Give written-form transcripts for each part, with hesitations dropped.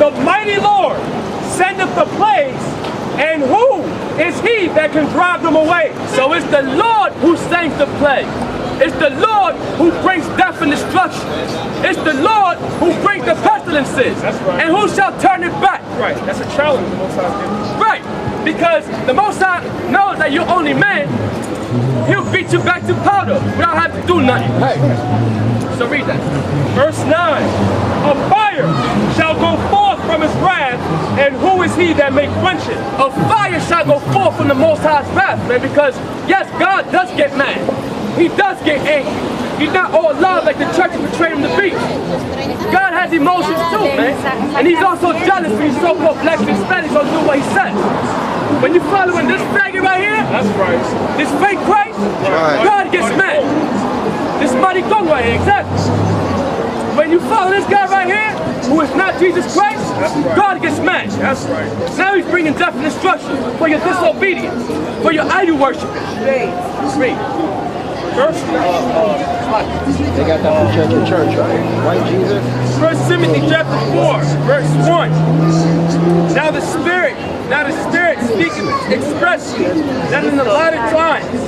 The mighty Lord sendeth the plagues, and who is he that can drive them away? So it's the Lord who sends the plague. It's the Lord who brings death and destruction. It's the Lord who brings the pestilences. That's right. And who shall turn it back? Right, that's a challenge the Most High gives. Right, because the Most High knows that you're only man. He'll beat you back to powder without having to do nothing. So read that. Verse 9, a fire shall go forth from his wrath, and who is he that may quench it? A fire shall go forth from the Most High's wrath, man, because yes, God does get mad. He does get angry. He's not all love like the church portrayed him to be. God has emotions too, man. And he's also jealous when you so-called blacks and Hispanics don't do what he says. When you following this faggot right here, That's right. this fake Christ, God gets mad. This mighty tongue right here, exactly. When you follow this guy right here, who is not Jesus Christ, right. God gets mad. That's right. Now he's bringing death and destruction for your disobedience, for your idol worship. Read. Verse They got that from church to church, right? Right, Jesus? 1 Timothy chapter 4, verse 1. Now the Spirit speaketh expressly that in the latter times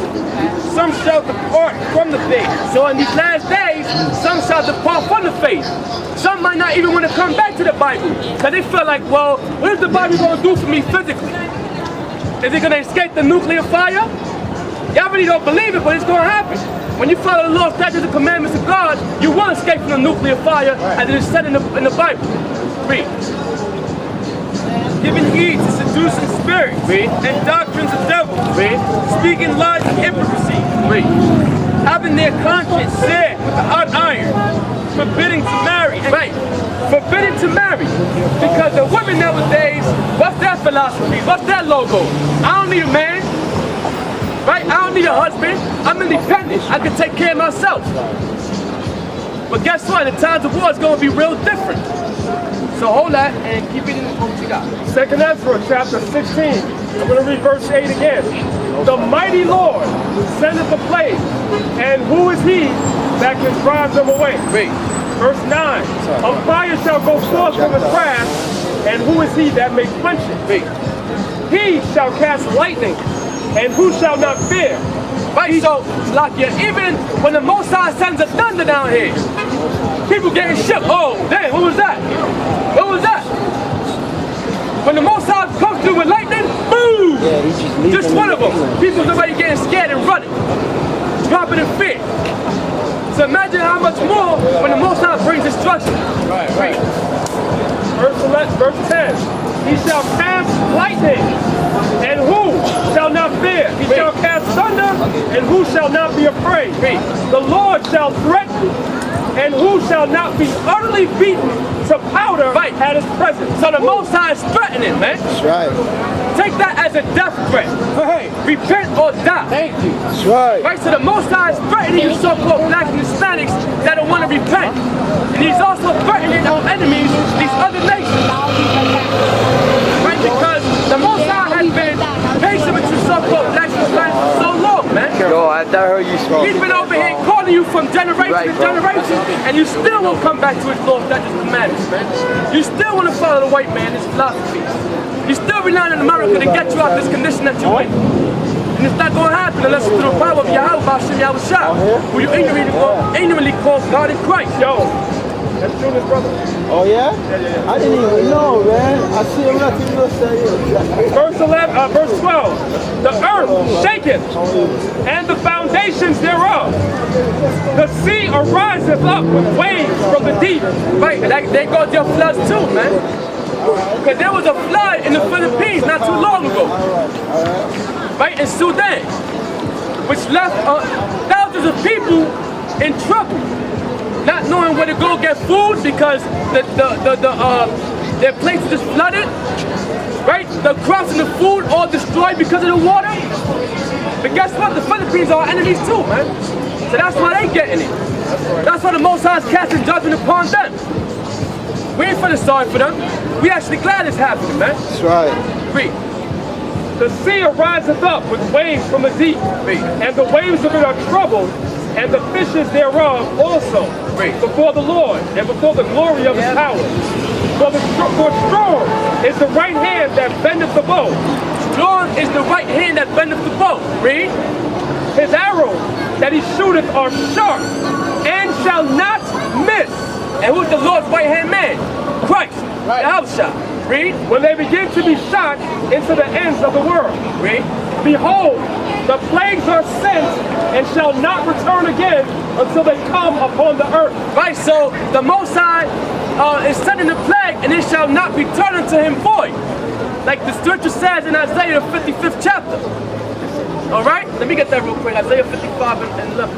some shall depart from the faith. So in these last days, some shall depart from the faith. Some might not even want to come back to the Bible because they feel like, well, what is the Bible going to do for me physically? Is it going to escape the nuclear fire? Y'all really don't believe it, but it's going to happen. When you follow the law, statutes, and commandments of God, you will escape from the nuclear fire as it is said in the Bible. Read. Giving heed to seducing spirits and doctrines of devils, speaking lies and hypocrisy, having their conscience seared with a hot iron, forbidding to marry. Forbidden to marry. Because the women nowadays, what's their philosophy? What's their logo? I don't need a man. Right? I don't need a husband. I'm independent. I can take care of myself. But guess what? The times of war is going to be real different. So hold that and keep it in what you got. 2nd Ezra chapter 16. I'm going to read verse 8 again. The mighty Lord sendeth the plague, and who is he that can drive them away? Read. Verse 9. A fire shall go forth from his wrath, and who is he that may quench it? Read. He shall cast lightning, and who shall not fear? Right, so, Lakia, even when the Most High sends a thunder down here, people getting shook. Oh, damn, what was that? What was that? When the Most High comes through with lightning, boom! Just one of them. People's already getting scared and running, dropping in fear. So imagine how much more when the Most High brings destruction. Right. Verse 10. He shall cast lightning, and who shall not fear? He shall cast thunder, and who shall not be afraid? The Lord shall threaten, and who shall not be utterly beaten to powder at his presence. So the Most High is threatening, man. That's right. Take that as a death threat. Hey, repent or die. Thank you. That's right. Right, so the Most High is threatening you so-called blacks and Hispanics that don't want to repent. And he's also threatening our enemies, these other nations. Right, because the Most High has been patient with you so-called blacks and Hispanics for so long, man. Yo, I heard you speak. He's been over here calling you from generation to generation, and you still won't come back to his law, statutes, and commandments, man. You still want to follow the white man, his philosophies. You still relying on America to get you out of this condition that you're in. And it's not going to happen unless it's through the power of Yahweh, Hashem, Yahweh, who you ignorantly call God in Christ. Yo, that's Junior's brother. Oh, yeah? I didn't even know, man. I see him nothing to say. Verse 12. The earth shaketh, and the foundations thereof. The sea ariseth up with waves from the deep. Right, they go their floods too, man. Because there was a flood in the Philippines not too long ago. Right, in Sudan. Which left thousands of people in trouble. Not knowing where to go get food because their places just flooded. Right? The crops and the food all destroyed because of the water. But guess what? The Philippines are our enemies too, man. So that's why they getting it. That's why the Most High is casting judgment upon them. We ain't feeling sorry for them. We actually glad it's happening, man. That's right. Read. The sea ariseth up with waves from the deep, and the waves of it are troubled, and the fishes thereof also, before the Lord, and before the glory of his power. For strong is the right hand that bendeth the bow. Strong is the right hand that bendeth the bow. Read. His arrows that he shooteth are sharp, and shall not miss. And who's the Lord's right hand man? Christ. Right. Yahusha. Read. When they begin to be shot into the ends of the world. Read. Behold, the plagues are sent, and shall not return again until they come upon the earth. Right, so the Most High is sending the plague, and it shall not return unto him void. Like the scripture says in Isaiah 55th chapter. Alright? Let me get that real quick. Isaiah 55 and 11.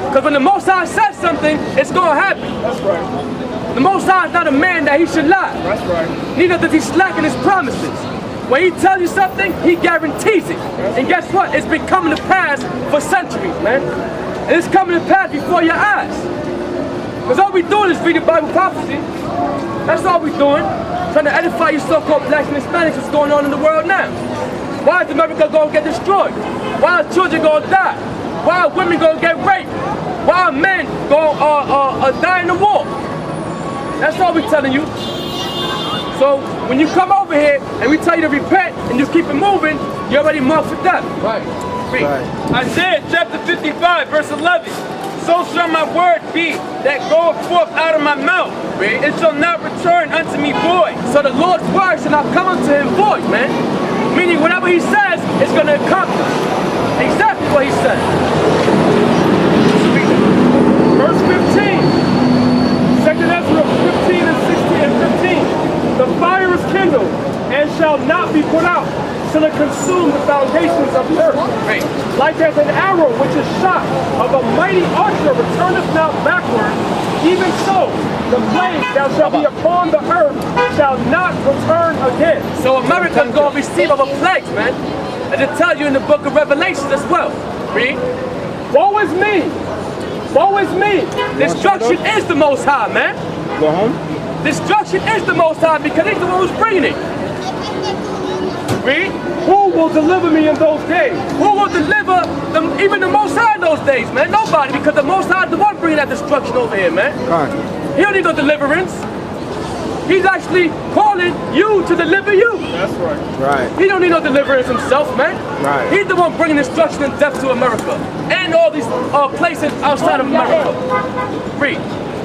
Because when the Most High says something, it's going to happen. That's right. The Most High is not a man that he should lie. That's right. Neither does he slacken his promises. When he tells you something, he guarantees it. And guess what? It's been coming to pass for centuries, man. And it's coming to pass before your eyes. Because all we doing is reading Bible prophecy. That's all we're doing. Trying to edify you so-called blacks and Hispanics what's going on in the world now. Why is America going to get destroyed? Why are children going to die? Why are women going to get raped? Why are men going to die in the war? That's all we're telling you. So when you come over here and we tell you to repent and you keep it moving, you're already marked for death. Right. Right. Isaiah chapter 55, verse 11. So shall my word be that goeth forth out of my mouth. Read. It shall not return unto me void. So the Lord's word shall not come unto him void, man. Meaning whatever he says, it's going to accomplish exactly what he said. Verse 15. 2 Ezra 15 and 16 and 15. The fire is kindled and shall not be put out till it consume the foundations of the earth. Right. Like as an arrow which is shot of a mighty archer returneth not backward, even so the plague that shall be upon the earth shall not return again. So America's going to receive other plagues, man. And it tells you in the book of Revelations as well. Read. Woe is me! Woe is me! Destruction is the Most High, man. Go home. Destruction is the Most High because he's the one who's bringing it. Read. Who will deliver me in those days? Who will deliver them, even the Most High in those days, man? Nobody, because the Most High is the one bringing that destruction over here, man. Right. He don't need no deliverance. He's actually calling you to deliver you. That's right. Right. He don't need no deliverance himself, man. Right. He's the one bringing destruction and death to America and all these places outside of America. Read.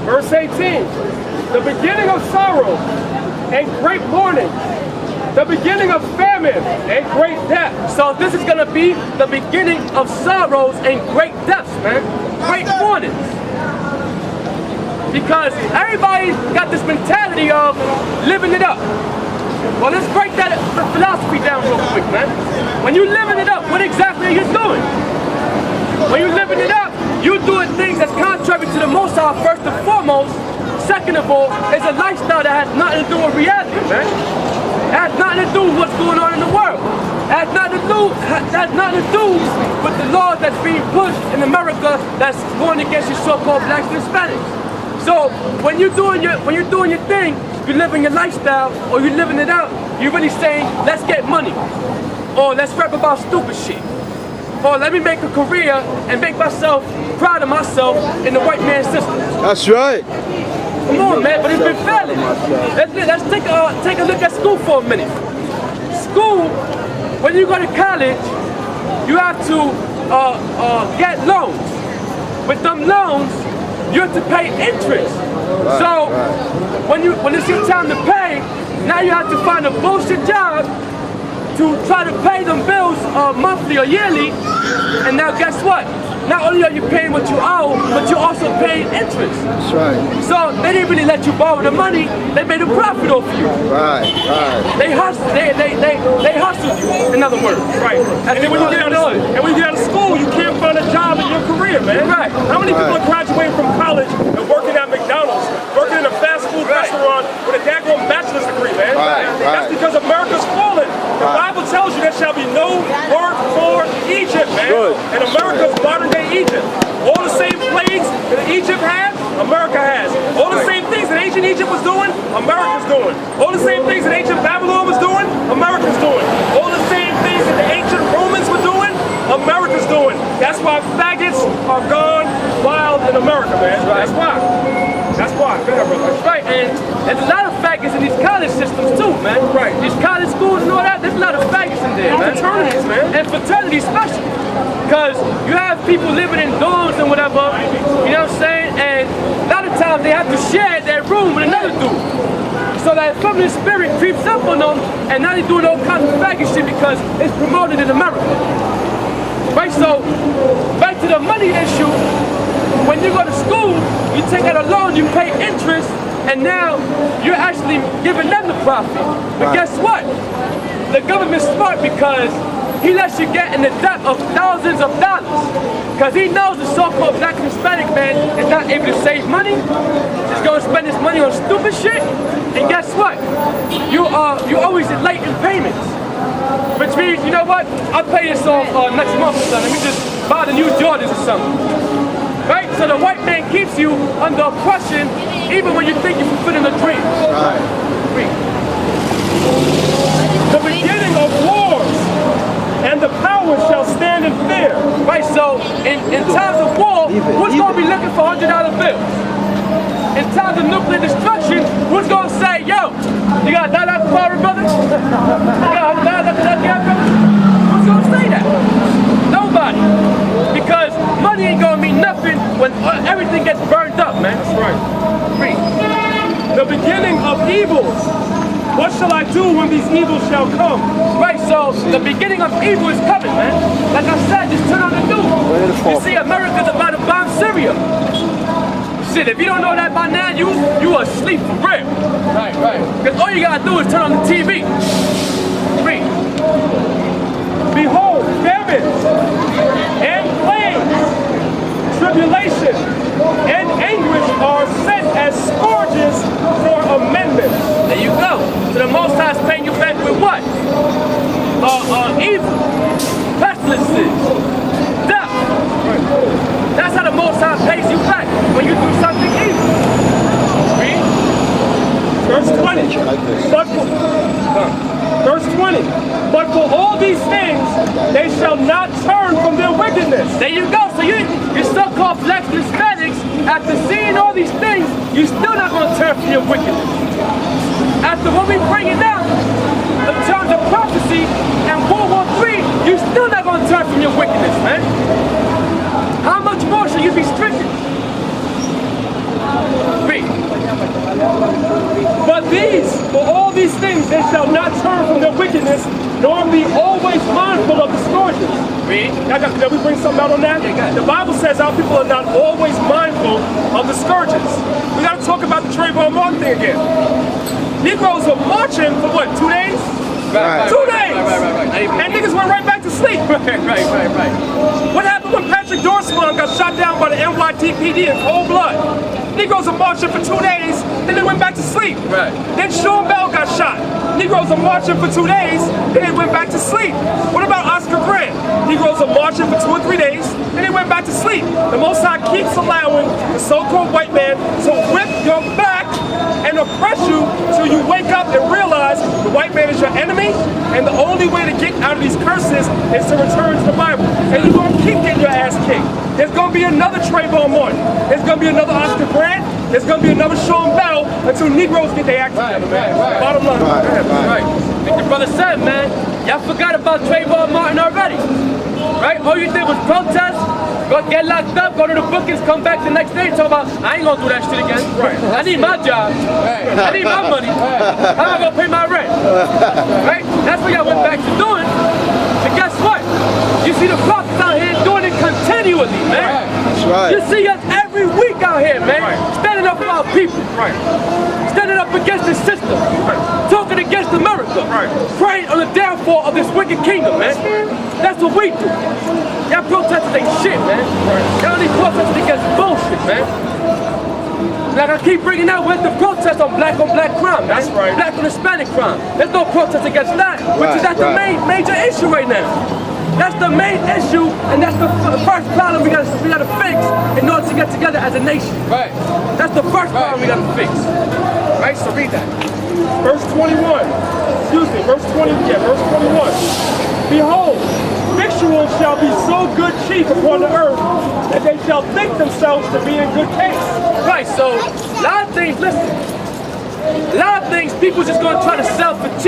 Verse 18. The beginning of sorrow and great mourning. The beginning of famine and great death. So this is going to be the beginning of sorrows and great deaths, man. Great mournings. Because everybody got this mentality of living it up. Well, let's break that philosophy down real quick, man. When you're living it up, what exactly are you doing? When you're living it up, you're doing things that's contrary to the Most High first and foremost. Second of all, it's a lifestyle that has nothing to do with reality, man. It has nothing to do with what's going on in the world. It has nothing to do with the laws that's being pushed in America that's going against your so-called blacks and Hispanics. So when you're doing your thing, you're living your lifestyle or you're living it out, you're really saying, let's get money. Or let's rap about stupid shit. Or let me make a career and make myself proud of myself in the white man's system. That's right. Come on, man, but it's been failing. Let's take a look at school for a minute. School, when you go to college, you have to get loans. With them loans, you have to pay interest. So when it's your time to pay, now you have to find a bullshit job to try to pay them bills monthly or yearly. And now guess what? Not only are you paying what you owe, but you're also paying interest. That's right. So they didn't really let you borrow the money, they made a profit off you. Right. Right. They hustled you, in other words. Right. And then when you get out of school, you can't find a job in your career, man. Right. How many people are graduating from college and working at McDonald's, working in a fast food restaurant with a daggone bachelor's degree, man? Right. That's because America's fallen. The Bible tells you there shall be no word for Egypt, man. Good. And America's modern day Egypt. All the same plagues that Egypt had, America has. All the same things that ancient Egypt was doing, America's doing. All the same things that ancient Babylon was doing, America's doing. All the same things that the ancient Romans were doing, America's doing. That's why faggots are gone wild in America, man. That's why. That's why. why? Go ahead, brother. Right, and there's a lot of faggots in these college systems too, man. Right. These college schools and all that, there's a lot of faggots in there, man. Fraternities, man. And fraternities especially. Because you have people living in dorms and whatever, you know what I'm saying? And a lot of times they have to share their room with another dude. So that feminine spirit creeps up on them, and now they're doing all kinds of faggot shit because it's promoted in America. Right, so back to the money issue. When you go to school, you take out a loan, you pay interest, and now you're actually giving them the profit. But guess what? The government's smart because he lets you get in the debt of thousands of dollars. Because he knows the so-called black and Hispanic man is not able to save money. He's going to spend his money on stupid shit. And guess what? You always late in payments. Which means, you know what? I'll pay this off next month or something. Let me just buy the new Jordans or something. Right? So the white man keeps you under oppression even when you think you're fulfilling a dream. Right. The beginning of wars and the powers shall stand in fear. Right, so in times of war, who's going to be looking for $100 bills? In times of nuclear destruction, who's going to say, yo, you got $1 for borrow, brother? You got $100 for that guy, brother? Who's going to say that? Nobody. Because money ain't going to mean nothing when everything gets burned up, man. That's right. Read. The beginning of evils. What shall I do when these evils shall come? Right, so the beginning of evil is coming, man. Like I said, just turn on the news. You see, America's about to bomb Syria. Shit, if you don't know that by now, you asleep for real. Right. Because all you gotta do is turn on the TV. Read. Behold, famines and plagues, tribulation and anguish are sent as scourges for amendment. There you go. So the Most High is paying you back with what? Evil, pestilences, death. That's how the Most High pays you back when you do something evil. Read. Verse 20. Verse 20. But for all these things, they shall not turn from their wickedness. There you go. So you so-called blacks and Hispanics, after seeing all these things, you're still not going to turn from your wickedness. After what we bring it down, in terms of prophecy and World War III, you're still not going to turn from your wickedness, man. How much more should you be stricken? Read. But for all these things, they shall not turn from their wickedness, nor be always mindful of the scourges. Read. Can we bring something out on that? Yeah, the Bible says our people are not always mindful of the scourges. We got to talk about the Trayvon Martin thing again. Negroes were marching for what, 2 days? Right. 2 days! Right. And niggas went right back to sleep. Right. What happened when Patrick Dorsman got shot down by the NYPD in cold blood? Negroes were marching for 2 days, then they went back to sleep. Right. Then Sean Bell got shot. Negroes are marching for 2 days, then they went back to sleep. What about Oscar Grant? Negroes are marching for 2 or 3 days, then they went back to sleep. The Most High keeps allowing the so-called white man to whip your back and oppress you till you wake up and realize the white man is your enemy, and the only way to get out of these curses is to return to the Bible. And you're going to keep getting your ass kicked. There's going to be another Trayvon Martin. There's going to be another Oscar Grant. There's going to be another Sean Bell until Negroes get their act together, man. Bottom line. Right. Like the brother said, man, y'all forgot about Trayvon Martin already. Right? All you did was protest, go get locked up, go to the bookings, come back the next day and talk about, I ain't gonna do that shit again. Right. I need my job. I need my money. How am I gonna pay my rent? Right? That's what y'all went back to doing. And guess what? You see the prophets out here doing it continually, man. That's right. You see us every week out here, man. Standing up for our people. Right. Standing up against the system. Talking against America. Praying on the downfall of this wicked kingdom, man. That's what we do. Y'all protesters ain't shit, man. Y'all only protesting against bullshit, man. Like I keep bringing out, where's the protest on black crime, man? That's right. Black on Hispanic crime. There's no protest against that, which is the major issue right now. That's the main issue, and that's the first problem we gotta fix in order to get together as a nation. Right. That's the first problem we gotta fix. Right, so read that. Verse 21. Excuse me, verse 20, verse 21. Behold, victuals shall be so good cheap upon the earth that they shall think themselves to be in good case. Right, so a lot of things, listen, a lot of things people just gonna try to sell